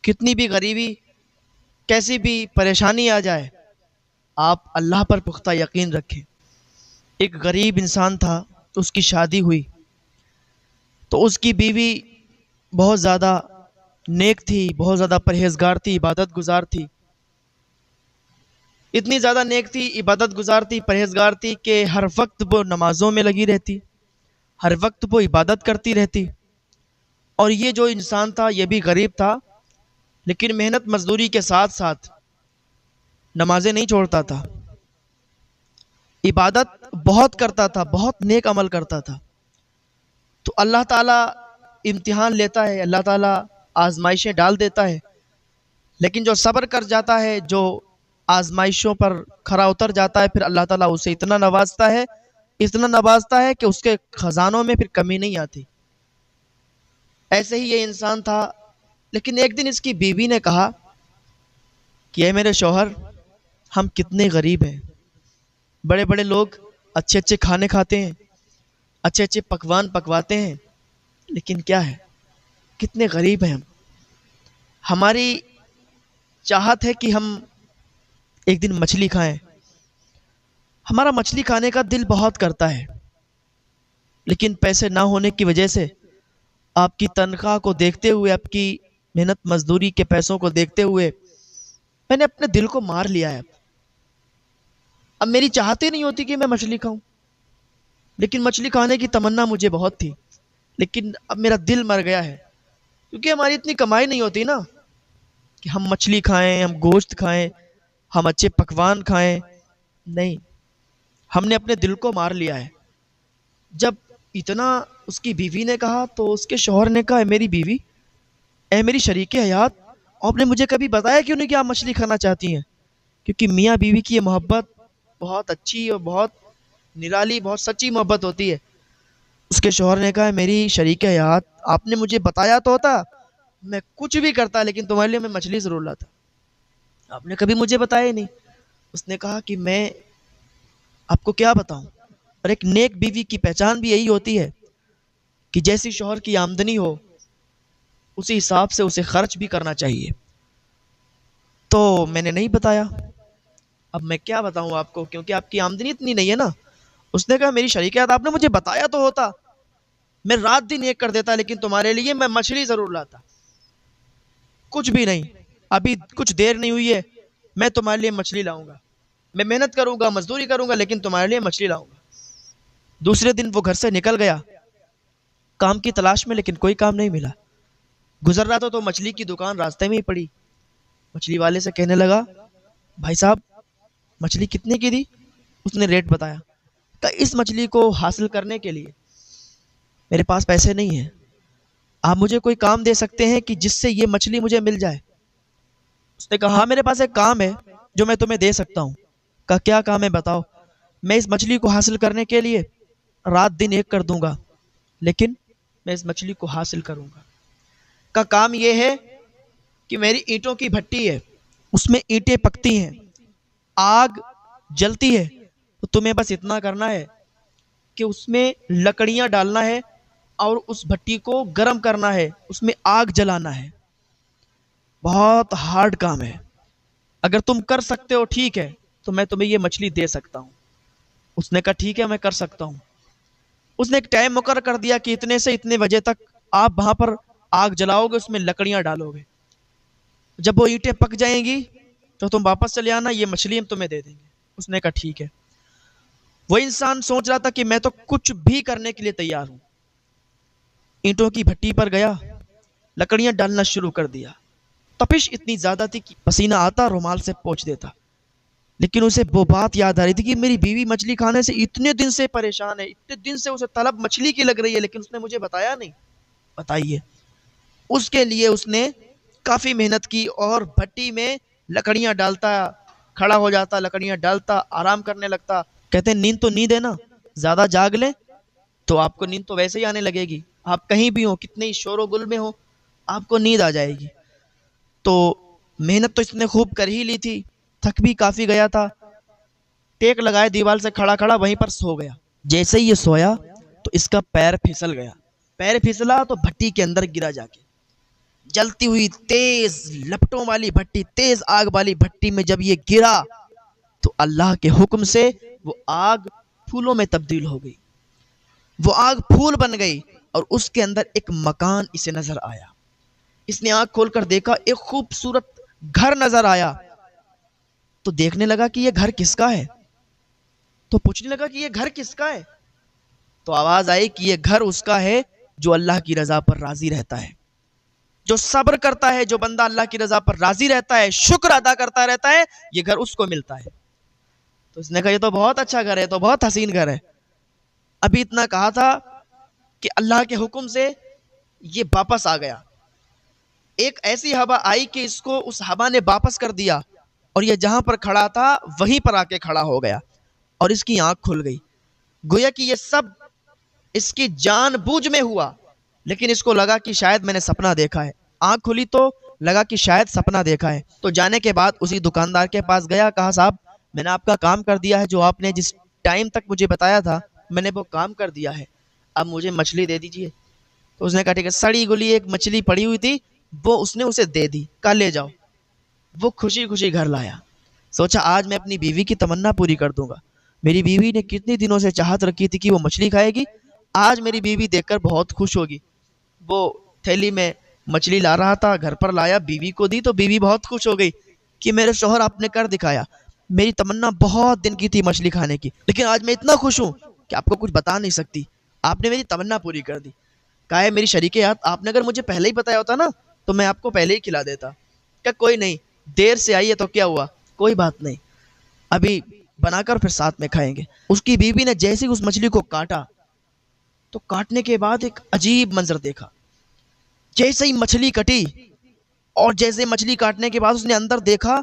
کتنی بھی غریبی، کیسی بھی پریشانی آ جائے، آپ اللہ پر پختہ یقین رکھیں۔ ایک غریب انسان تھا، اس کی شادی ہوئی تو اس کی بیوی بہت زیادہ نیک تھی، بہت زیادہ پرہیزگار تھی، عبادت گزار تھی۔ اتنی زیادہ نیک تھی، عبادت گزار تھی، پرہیزگار تھی کہ ہر وقت وہ نمازوں میں لگی رہتی، ہر وقت وہ عبادت کرتی رہتی۔ اور یہ جو انسان تھا یہ بھی غریب تھا، لیکن محنت مزدوری کے ساتھ ساتھ نمازیں نہیں چھوڑتا تھا، عبادت بہت کرتا تھا، بہت نیک عمل کرتا تھا۔ تو اللہ تعالیٰ امتحان لیتا ہے، اللہ تعالیٰ آزمائشیں ڈال دیتا ہے، لیکن جو صبر کر جاتا ہے، جو آزمائشوں پر کھرا اتر جاتا ہے، پھر اللہ تعالیٰ اسے اتنا نوازتا ہے، اتنا نوازتا ہے کہ اس کے خزانوں میں پھر کمی نہیں آتی۔ ایسے ہی یہ انسان تھا، لیکن ایک دن اس کی بیوی نے کہا کہ اے میرے شوہر، ہم کتنے غریب ہیں، بڑے بڑے لوگ اچھے اچھے کھانے کھاتے ہیں، اچھے اچھے پکوان پکواتے ہیں، لیکن کیا ہے، کتنے غریب ہیں ہم۔ ہماری چاہت ہے کہ ہم ایک دن مچھلی کھائیں، ہمارا مچھلی کھانے کا دل بہت کرتا ہے، لیکن پیسے نہ ہونے کی وجہ سے، آپ کی تنخواہ کو دیکھتے ہوئے، آپ کی محنت مزدوری کے پیسوں کو دیکھتے ہوئے، میں نے اپنے دل کو مار لیا ہے۔ اب میری چاہت ہی نہیں ہوتی کہ میں مچھلی کھاؤں، لیکن مچھلی کھانے کی تمنا مجھے بہت تھی، لیکن اب میرا دل مر گیا ہے، کیونکہ ہماری اتنی کمائی نہیں ہوتی نا کہ ہم مچھلی کھائیں، ہم گوشت کھائیں، ہم اچھے پکوان کھائیں۔ نہیں، ہم نے اپنے دل کو مار لیا ہے۔ جب اتنا اس کی بیوی نے کہا تو اس کے شوہر نے کہا، اے میری بیوی، اے میری شریک حیات، آپ نے مجھے کبھی بتایا کیوں نہیں کہ آپ مچھلی کھانا چاہتی ہیں؟ کیونکہ میاں بیوی کی یہ محبت بہت اچھی اور بہت نرالی، بہت سچی محبت ہوتی ہے۔ اس کے شوہر نے کہا، میری شریک حیات، آپ نے مجھے بتایا تو ہوتا، میں کچھ بھی کرتا، لیکن تمہارے لیے میں مچھلی ضرور لاتا، آپ نے کبھی مجھے بتایا ہی نہیں۔ اس نے کہا کہ میں آپ کو کیا بتاؤں، اور ایک نیک بیوی کی پہچان بھی یہی ہوتی ہے کہ جیسی شوہر کی آمدنی ہو اسی حساب سے اسے خرچ بھی کرنا چاہیے۔ تو میں نے نہیں بتایا، اب میں کیا بتاؤں آپ کو، کیونکہ آپ کی آمدنی اتنی نہیں ہے نا۔ اس نے کہا، میری شریکت، آپ نے مجھے بتایا تو ہوتا، میں رات دن ایک کر دیتا، لیکن تمہارے لیے میں مچھلی ضرور لاتا۔ کچھ بھی نہیں، ابھی کچھ دیر نہیں ہوئی ہے، میں تمہارے لیے مچھلی لاؤں گا، میں محنت کروں گا، مزدوری کروں گا، لیکن تمہارے لیے مچھلی لاؤں گا۔ دوسرے دن وہ گھر سے نکل گیا کام کی تلاش میں، لیکن کوئی کام نہیں ملا۔ گزر رہا تھا تو مچھلی کی دکان راستے میں ہی پڑی۔ مچھلی والے سے کہنے لگا، بھائی صاحب، مچھلی کتنے کی دی؟ اس نے ریٹ بتایا۔ کہ اس مچھلی کو حاصل کرنے کے لیے میرے پاس پیسے نہیں ہیں، آپ مجھے کوئی کام دے سکتے ہیں کہ جس سے یہ مچھلی مجھے مل جائے؟ اس نے کہا، ہاں میرے پاس ایک کام ہے جو میں تمہیں دے سکتا ہوں۔ کہا، کیا کام ہے بتاؤ؟ میں اس مچھلی کو حاصل کرنے کے لیے رات دن ایک کر دوں گا، لیکن میں اس مچھلی کو حاصل کروں گا۔ کا کام یہ ہے کہ میری اینٹوں کی بھٹی ہے، اس میں اینٹیں پکتی ہیں، آگ جلتی ہے، تو تمہیں بس اتنا کرنا ہے کہ اس میں لکڑیاں ڈالنا ہے اور اس بھٹی کو گرم کرنا ہے، اس میں آگ جلانا ہے۔ بہت ہارڈ کام ہے، اگر تم کر سکتے ہو ٹھیک ہے تو میں تمہیں یہ مچھلی دے سکتا ہوں۔ اس نے کہا، ٹھیک ہے، میں کر سکتا ہوں۔ اس نے ایک ٹائم مقرر کر دیا کہ اتنے سے اتنے بجے تک آپ وہاں پر آگ جلاؤ گے، اس میں لکڑیاں ڈالو گے، جب وہ اینٹیں پک جائیں گی تو تم واپس چلے آنا، یہ مچھلی ہم تمہیں دے دیں گے۔ اس نے کہا، ٹھیک ہے۔ وہ انسان سوچ رہا تھا کہ میں تو کچھ بھی کرنے کے لیے تیار ہوں۔ اینٹوں کی بھٹی پر گیا، لکڑیاں ڈالنا شروع کر دیا۔ تپش اتنی زیادہ تھی کہ پسینہ آتا، رومال سے پوچھ دیتا، لیکن اسے وہ بات یاد آ رہی تھی کہ میری بیوی مچھلی کھانے سے اتنے دن سے پریشان ہے، اتنے دن سے اسے طلب مچھلی کی لگ رہی ہے، لیکن اس نے مجھے بتایا نہیں۔ بتائیے، اس کے لیے اس نے کافی محنت کی اور بھٹی میں لکڑیاں ڈالتا، کھڑا ہو جاتا، لکڑیاں ڈالتا، آرام کرنے لگتا۔ کہتے ہیں نیند تو نیند ہے نا، زیادہ جاگ لیں تو آپ کو نیند تو ویسے ہی آنے لگے گی، آپ کہیں بھی ہوں، کتنے ہی شور و گل میں ہوں، آپ کو نیند آ جائے گی۔ تو محنت تو اس نے خوب کر ہی لی تھی، تھک بھی کافی گیا تھا، ٹیک لگائے دیوار سے کھڑا کھڑا وہیں پر سو گیا۔ جیسے ہی یہ سویا تو اس کا پیر پھسل گیا، پیر پھسلا تو بھٹی کے اندر گرا، جا کے جلتی ہوئی تیز لپٹوں والی بھٹی، تیز آگ والی بھٹی میں جب یہ گرا تو اللہ کے حکم سے وہ آگ پھولوں میں تبدیل ہو گئی، وہ آگ پھول بن گئی، اور اس کے اندر ایک مکان اسے نظر آیا۔ اس نے آنکھ کھول کر دیکھا، ایک خوبصورت گھر نظر آیا، تو دیکھنے لگا کہ یہ گھر کس کا ہے، تو پوچھنے لگا کہ یہ گھر کس کا ہے، تو آواز آئی کہ یہ گھر اس کا ہے جو اللہ کی رضا پر راضی رہتا ہے، جو صبر کرتا ہے، جو بندہ اللہ کی رضا پر راضی رہتا ہے، شکر ادا کرتا رہتا ہے، یہ گھر اس کو ملتا ہے۔ تو اس نے کہا یہ تو بہت اچھا گھر ہے، تو بہت حسین گھر ہے۔ ابھی اتنا کہا تھا کہ اللہ کے حکم سے یہ واپس آ گیا، ایک ایسی ہوا آئی کہ اس کو اس ہوا نے واپس کر دیا، اور یہ جہاں پر کھڑا تھا وہیں پر آ کے کھڑا ہو گیا، اور اس کی آنکھ کھل گئی۔ گویا کہ یہ سب اس کی جان بوجھ میں ہوا، لیکن اس کو لگا کہ شاید میں نے سپنا دیکھا ہے۔ آنکھ کھلی تو لگا کہ شاید سپنا دیکھا ہے، تو جانے کے بعد اسی دکاندار کے پاس گیا، کہا صاحب میں نے آپ کا کام کر دیا ہے، جو آپ نے جس ٹائم تک مجھے بتایا تھا میں نے وہ کام کر دیا ہے، اب مجھے مچھلی دے دیجئے۔ تو اس نے کہا ٹھیک ہے، سڑی گلی ایک مچھلی پڑی ہوئی تھی، وہ اس نے اسے دے دی، کہا لے جاؤ۔ وہ خوشی خوشی گھر لایا، سوچا آج میں اپنی بیوی کی تمنا پوری کر دوں گا۔ میری بیوی نے کتنی دنوں سے چاہت رکھی تھی کہ وہ مچھلی کھائے گی، آج میری بیوی دیکھ کر بہت خوش ہوگی۔ وہ تھیلی میں مچھلی لا رہا تھا، گھر پر لایا، بیوی کو دی، تو بیوی بہت خوش ہو گئی کہ میرے شوہر آپ نے کر دکھایا، میری تمنا بہت دن کی تھی مچھلی کھانے کی، لیکن آج میں اتنا خوش ہوں کہ آپ کو کچھ بتا نہیں سکتی، آپ نے میری تمنا پوری کر دی۔ کہا ہے میری شریک ہاتھ، آپ نے اگر مجھے پہلے ہی بتایا ہوتا نا تو میں آپ کو پہلے ہی کھلا دیتا۔ کہ کوئی نہیں، دیر سے آئی ہے تو کیا ہوا، کوئی بات نہیں، ابھی بنا کر پھر ساتھ میں کھائیں گے۔ اس کی بیوی نے جیسے اس مچھلی کو کاٹا، تو کاٹنے کے بعد ایک عجیب منظر دیکھا۔ جیسے ہی مچھلی کٹی اور جیسے مچھلی کاٹنے کے بعد اس نے اندر دیکھا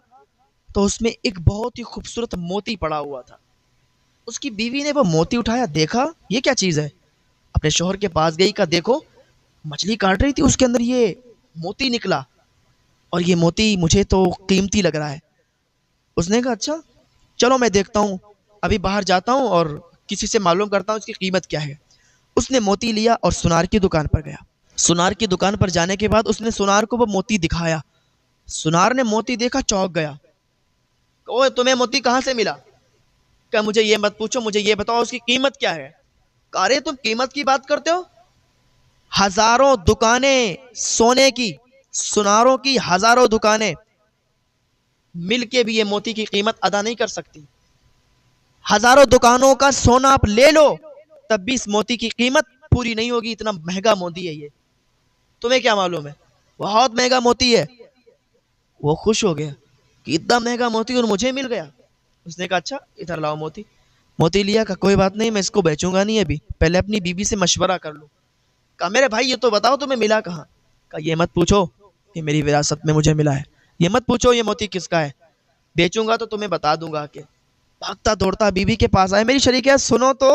تو اس میں ایک بہت ہی خوبصورت موتی پڑا ہوا تھا۔ اس کی بیوی نے وہ موتی اٹھایا، دیکھا یہ کیا چیز ہے، اپنے شوہر کے پاس گئی، کہا دیکھو مچھلی کاٹ رہی تھی اس کے اندر یہ موتی نکلا، اور یہ موتی مجھے تو قیمتی لگ رہا ہے۔ اس نے کہا اچھا چلو میں دیکھتا ہوں، ابھی باہر جاتا ہوں اور کسی سے معلوم کرتا ہوں اس کی قیمت کیا ہے۔ اس نے موتی لیا اور سونار کی دکان پر گیا۔ سونار کی دکان پر جانے کے بعد اس نے سونار کو وہ موتی دکھایا۔ سونار نے موتی دیکھا، چونک گیا، اوہ تمہیں موتی کہاں سے ملا؟ کہ مجھے یہ مت پوچھو، مجھے یہ بتاؤ اس کی قیمت کیا ہے۔ کہا رے تم قیمت کی بات کرتے ہو، ہزاروں دکانیں سونے کی، سوناروں کی ہزاروں دکانیں مل کے بھی یہ موتی کی قیمت ادا نہیں کر سکتی۔ ہزاروں دکانوں کا سونا آپ لے لو تب بھی اس موتی کی قیمت پوری نہیں ہوگی، اتنا مہنگا موتی ہے یہ، تمہیں کیا معلوم ہے، بہت مہنگا موتی ہے۔ وہ خوش ہو گیا کہ اتنا مہنگا موتی اور مجھے مل گیا۔ اس نے کہا اچھا ادھر لاؤ موتی۔ موتی لیا، کہ کوئی بات نہیں میں اس کو بیچوں گا نہیں ابھی، پہلے اپنی بیوی سے مشورہ کر لوں۔ کہا میرے بھائی یہ تو بتاؤ تمہیں ملا کہاں؟ کہا یہ مت پوچھو، یہ میری وراثت میں مجھے ملا ہے، یہ مت پوچھو یہ موتی کس کا ہے، بیچوں گا تو تمہیں بتا دوں گا۔ کہ بھاگتا دوڑتا بیوی کے پاس آئے، میری شریک ہے سنو تو،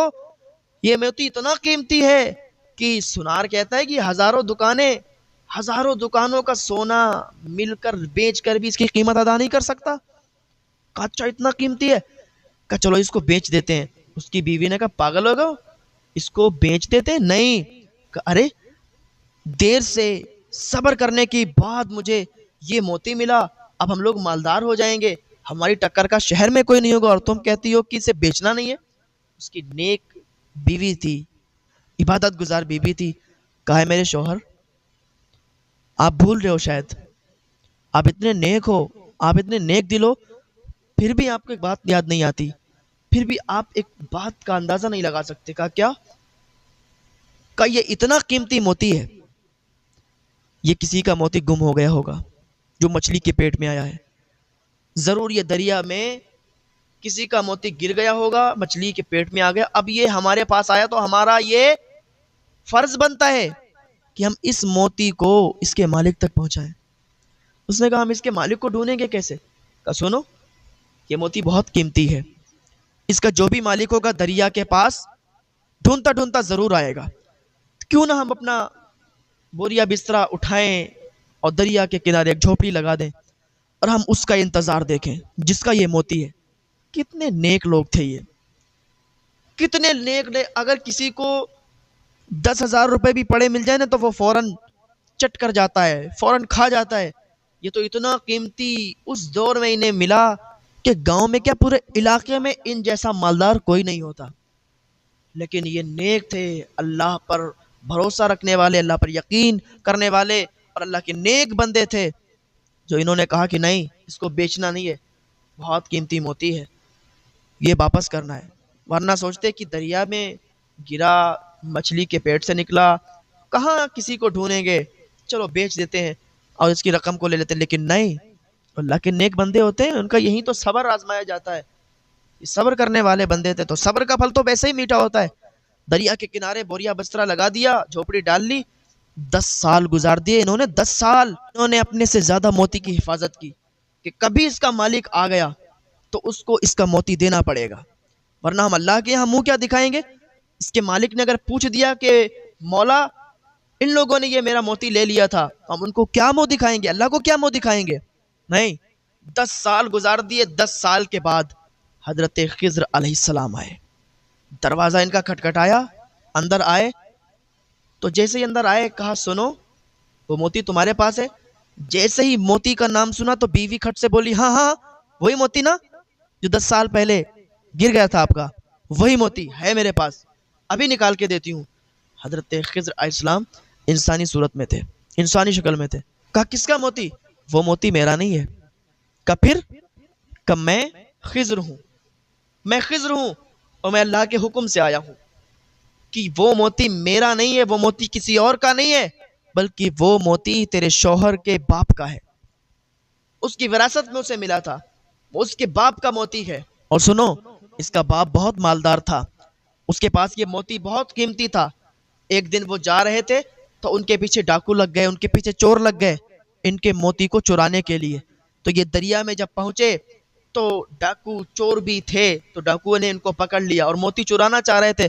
یہ موتی اتنا قیمتی ہے کہ سونار کہتا ہے کہ ہزاروں دکانیں، ہزاروں دکانوں کا سونا مل کر بیچ کر بھی اس کی قیمت ادا نہیں کر سکتا۔ کہا اچھا اتنا قیمتی ہے، کہا چلو اس کو بیچ دیتے ہیں۔ اس کی بیوی نے کہا پاگل ہو گئے، اس کو بیچ دیتے؟ نہیں۔ کہا ارے دیر سے صبر کرنے کے بعد مجھے یہ موتی ملا، اب ہم لوگ مالدار ہو جائیں گے، ہماری ٹکر کا شہر میں کوئی نہیں ہوگا، اور تم کہتی ہو کہ اسے بیچنا نہیں ہے۔ اس کی نیک بیوی تھی، عبادت گزار بیوی تھی۔ کہا ہے میرے شوہر آپ بھول رہے ہو، شاید آپ اتنے نیک ہو، آپ اتنے نیک دل ہو، پھر بھی آپ کو ایک بات یاد نہیں آتی، پھر بھی آپ ایک بات کا اندازہ نہیں لگا سکتے۔ کہا کیا؟ کہا یہ اتنا قیمتی موتی ہے، یہ کسی کا موتی گم ہو گیا ہوگا جو مچھلی کے پیٹ میں آیا ہے، ضرور یہ دریا میں کسی کا موتی گر گیا ہوگا، مچھلی کے پیٹ میں آ گیا، اب یہ ہمارے پاس آیا تو ہمارا یہ فرض بنتا ہے کہ ہم اس موتی کو اس کے مالک تک پہنچائیں۔ اس نے کہا ہم اس کے مالک کو ڈھونڈیں گے کیسے؟ کہا سنو یہ موتی بہت قیمتی ہے، اس کا جو بھی مالک ہوگا دریا کے پاس ڈھونڈتا ڈھونڈتا ضرور آئے گا، کیوں نہ ہم اپنا بوریا بسترا اٹھائیں اور دریا کے کنارے ایک جھوپڑی لگا دیں اور ہم اس کا انتظار دیکھیں جس کا یہ موتی ہے۔ کتنے نیک لوگ تھے یہ، کتنے نیک، اگر کسی کو 10,000 روپے بھی پڑے مل جائے نا تو وہ فوراً چٹ کر جاتا ہے، فوراً کھا جاتا ہے۔ یہ تو اتنا قیمتی اس دور میں انہیں ملا کہ گاؤں میں کیا پورے علاقے میں ان جیسا مالدار کوئی نہیں ہوتا۔ لیکن یہ نیک تھے، اللہ پر بھروسہ رکھنے والے، اللہ پر یقین کرنے والے اور اللہ کے نیک بندے تھے، جو انہوں نے کہا کہ نہیں، اس کو بیچنا نہیں ہے، بہت قیمتی موتی ہے، یہ واپس کرنا ہے۔ ورنہ سوچتے کہ دریا میں گرا، مچھلی کے پیٹ سے نکلا، کہاں کسی کو ڈھونڈیں گے، چلو بیچ دیتے ہیں اور اس کی رقم کو لے لیتے ہیں۔ لیکن نہیں، اللہ کے نیک بندے ہوتے ہیں، ان کا یہی تو صبر آزمایا جاتا ہے۔ یہ صبر کرنے والے بندے تھے، تو صبر کا پھل تو ویسے ہی میٹھا ہوتا ہے۔ دریا کے کنارے بوریا بسترا لگا دیا، جھوپڑی ڈال لی، 10 سال گزار دیے انہوں نے۔ 10 سال انہوں نے اپنے سے زیادہ موتی کی حفاظت کی کہ کبھی اس کا مالک آ گیا تو اس کو اس کا موتی دینا پڑے گا، ورنہ ہم اللہ کے یہاں منہ کیا دکھائیں گے؟ اس کے مالک نے اگر پوچھ دیا کہ مولا ان لوگوں نے یہ میرا موتی لے لیا تھا، ہم ان کو کیا منہ دکھائیں گے؟ اللہ کو کیا منہ دکھائیں گے؟ نہیں۔ 10 سال گزار دیے۔ 10 سال کے بعد حضرت خضر علیہ السلام آئے، دروازہ ان کا کھٹکھٹایا، اندر آئے تو جیسے ہی اندر آئے کہا سنو، وہ موتی تمہارے پاس ہے؟ جیسے ہی موتی کا نام سنا تو بیوی کھٹ سے بولی ہاں ہاں، وہی موتی نا جو 10 سال پہلے گر گیا تھا آپ کا، وہی موتی ہے میرے پاس، ابھی نکال کے دیتی ہوں۔ حضرت خضر علیہ السلام انسانی صورت میں تھے، انسانی شکل میں تھے۔ کہا کس کا موتی؟ وہ موتی میرا نہیں ہے۔ کہا پھر؟ کہ میں خضر ہوں، میں خضر ہوں اور میں اللہ کے حکم سے آیا ہوں کہ وہ موتی میرا نہیں ہے، وہ موتی کسی اور کا نہیں ہے، بلکہ وہ موتی تیرے شوہر کے باپ کا ہے، اس کی وراثت میں اسے ملا تھا، وہ اس کے باپ کا موتی ہے۔ اور سنو، اس کا باپ بہت مالدار تھا، اس کے پاس یہ موتی بہت قیمتی تھا۔ ایک دن وہ جا رہے تھے تو ان کے پیچھے ڈاکو لگ گئے، ان کے پیچھے چور لگ گئے ان کے موتی کو چرانے کے لیے۔ تو یہ دریا میں جب پہنچے تو ڈاکو چور بھی تھے، تو ڈاکو نے ان کو پکڑ لیا اور موتی چرانا چاہ رہے تھے،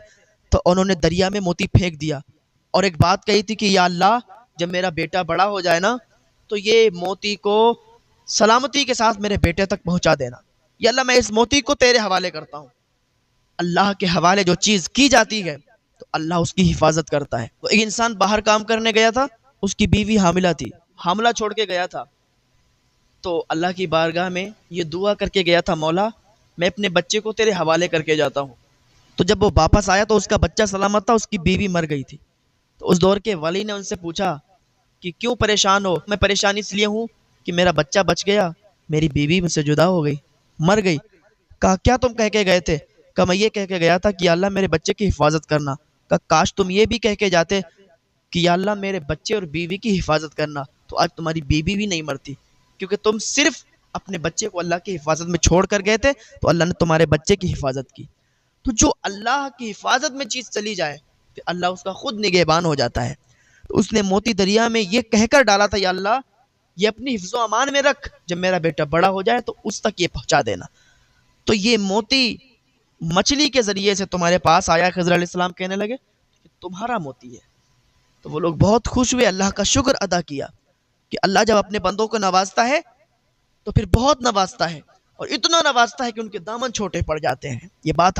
تو انہوں نے دریا میں موتی پھینک دیا اور ایک بات کہی تھی کہ یا اللہ، جب میرا بیٹا بڑا ہو جائے نا تو یہ موتی کو سلامتی کے ساتھ میرے بیٹے تک پہنچا دینا۔ یا اللہ، میں اس موتی کو تیرے حوالے کرتا ہوں۔ اللہ کے حوالے جو چیز کی جاتی ہے تو اللہ اس کی حفاظت کرتا ہے۔ تو ایک انسان باہر کام کرنے گیا تھا، اس کی بیوی حاملہ تھی، حاملہ چھوڑ کے گیا تھا، تو اللہ کی بارگاہ میں یہ دعا کر کے گیا تھا، مولا میں اپنے بچے کو تیرے حوالے کر کے جاتا ہوں۔ تو جب وہ واپس آیا تو اس کا بچہ سلامت تھا، اس کی بیوی مر گئی تھی۔ تو اس دور کے ولی نے ان سے پوچھا کہ کیوں پریشان ہو؟ میں پریشان اس لیے ہوں کہ میرا بچہ بچ گیا، میری بیوی مجھ سے جدا ہو گئی، مر گئی۔ کہا کیا تم کہہ کے گئے تھے؟ کہا میں یہ کہہ کے گیا تھا کہ یا اللہ میرے بچے کی حفاظت کرنا۔ کہا کاش تم یہ بھی کہہ کے جاتے کہ یا اللہ میرے بچے اور بیوی کی حفاظت کرنا، تو آج تمہاری بیوی بھی نہیں مرتی، کیونکہ تم صرف اپنے بچے کو اللہ کی حفاظت میں چھوڑ کر گئے تھے تو اللہ نے تمہارے بچے کی حفاظت کی۔ تو جو اللہ کی حفاظت میں چیز چلی جائے تو اللہ اس کا خود نگہبان ہو جاتا ہے۔ تو اس نے موتی دریا میں یہ کہہ کر ڈالا تھا یا اللہ یہ اپنی حفظ و امان میں رکھ، جب میرا بیٹا بڑا ہو جائے تو اس تک یہ پہنچا دینا۔ تو یہ موتی مچھلی کے ذریعے سے تمہارے پاس آیا۔ خضر علیہ السلام کہنے لگے کہ تمہارا موتی ہے۔ تو وہ لوگ بہت خوش ہوئے، اللہ کا شکر ادا کیا کہ اللہ جب اپنے بندوں کو نوازتا ہے تو پھر بہت نوازتا ہے، اور اتنا نوازتا ہے کہ ان کے دامن چھوٹے پڑ جاتے ہیں۔ یہ بات